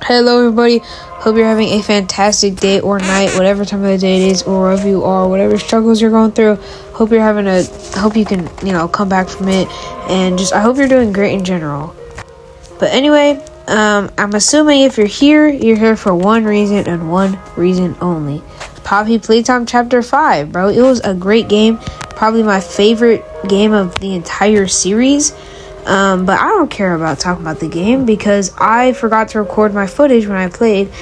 Hello everybody, hope you're having a fantastic day or night, whatever time of the day it is, or wherever you are, whatever struggles you're going through. Hope you can, come back from it, and I hope you're doing great in general. But anyway, I'm assuming if you're here for one reason and one reason only. Poppy Playtime Chapter 5, bro. It was a great game, probably my favorite game of the entire series. But I don't care about talking about the game because I forgot to record my footage when I played,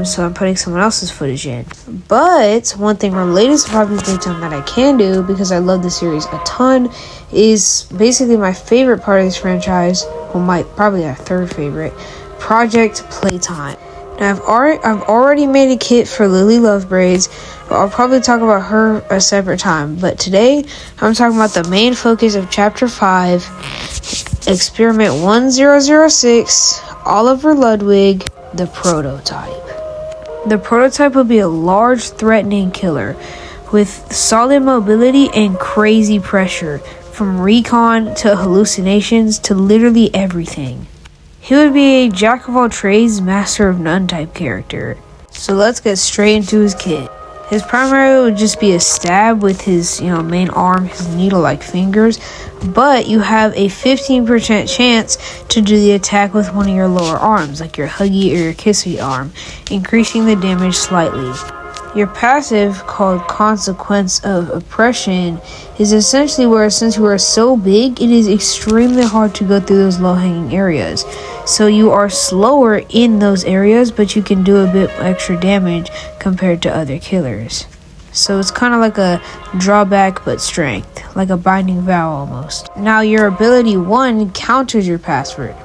so I'm putting someone else's footage in. But one thing related to Poppy Playtime that I can do, because I love the series a ton, is basically my favorite part of this franchise, probably our third favorite, Project Playtime. Now, I've already made a kit for Lily Lovebraids, but I'll probably talk about her a separate time. But today, I'm talking about the main focus of Chapter 5, Experiment 1006, Oliver Ludwig, the prototype. The prototype would be a large, threatening killer with solid mobility and crazy pressure, from recon to hallucinations to literally everything. He would be a jack of all trades, master of none type character. So let's get straight into his kit. His primary would just be a stab with his, main arm, his needle-like fingers, but you have a 15% chance to do the attack with one of your lower arms, like your huggy or your kissy arm, increasing the damage slightly. Your passive, called Consequence of Oppression, is essentially where, since you are so big, it is extremely hard to go through those low-hanging areas. So you are slower in those areas, but you can do a bit extra damage compared to other killers. So it's kind of like a drawback but strength, like a binding vow almost. Now your ability 1 counters your passive.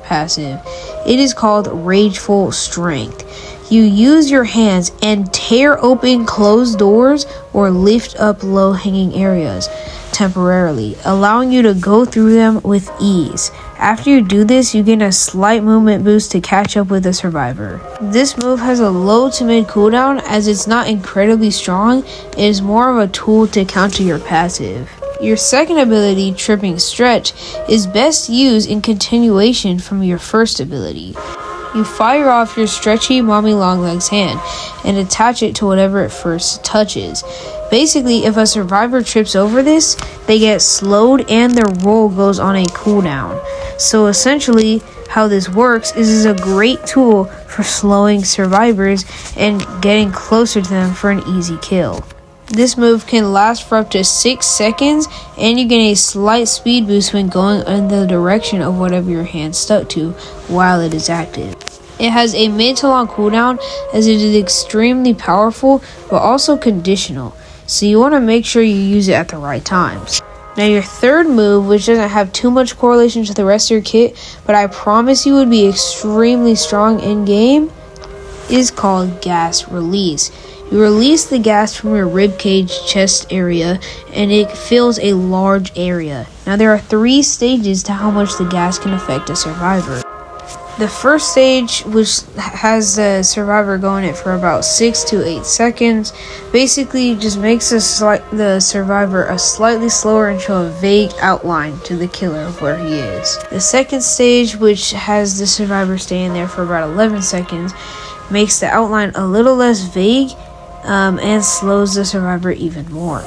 It is called Rageful Strength. You use your hands and tear open closed doors or lift up low-hanging areas temporarily, allowing you to go through them with ease. After you do this, you gain a slight movement boost to catch up with the survivor. This move has a low to mid cooldown, as it's not incredibly strong. It is more of a tool to counter your passive. Your second ability, Tripping Stretch, is best used in continuation from your first ability. You fire off your stretchy mommy longlegs hand and attach it to whatever it first touches. Basically, if a survivor trips over this, they get slowed and their roll goes on a cooldown. So essentially, how this works is a great tool for slowing survivors and getting closer to them for an easy kill. This move can last for up to 6 seconds, and you gain a slight speed boost when going in the direction of whatever your hand stuck to while it is active. It has a mid to long cooldown, as it is extremely powerful but also conditional, so you want to make sure you use it at the right times. Now your third move, which doesn't have too much correlation to the rest of your kit, but I promise you would be extremely strong in game, is called Gas Release. You release the gas from your ribcage chest area, and it fills a large area. Now there are 3 stages to how much the gas can affect a survivor. The first stage, which has the survivor going it for about 6 to 8 seconds, basically just makes the survivor a slightly slower and show a vague outline to the killer of where he is. The second stage, which has the survivor staying there for about 11 seconds, makes the outline a little less vague, and slows the survivor even more.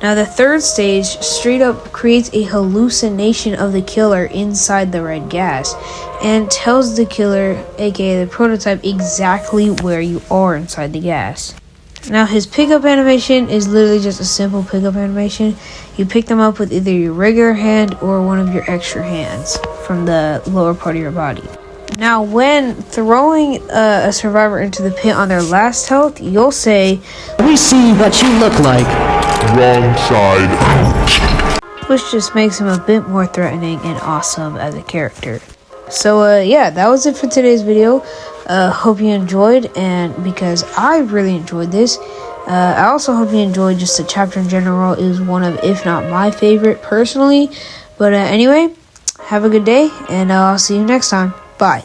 Now the third stage straight up creates a hallucination of the killer inside the red gas and tells the killer, aka the prototype, exactly where you are inside the gas. Now his pickup animation is literally just a simple pickup animation. You pick them up with either your regular hand or one of your extra hands from the lower part of your body. Now, when throwing a survivor into the pit on their last health, you'll say, "We see what you look like." Wrong side out. Which just makes him a bit more threatening and awesome as a character. So, yeah, that was it for today's video. Hope you enjoyed, and because I really enjoyed this, I also hope you enjoyed just the chapter in general. It was one of, if not my favorite personally. But anyway, have a good day, and I'll see you next time. Bye.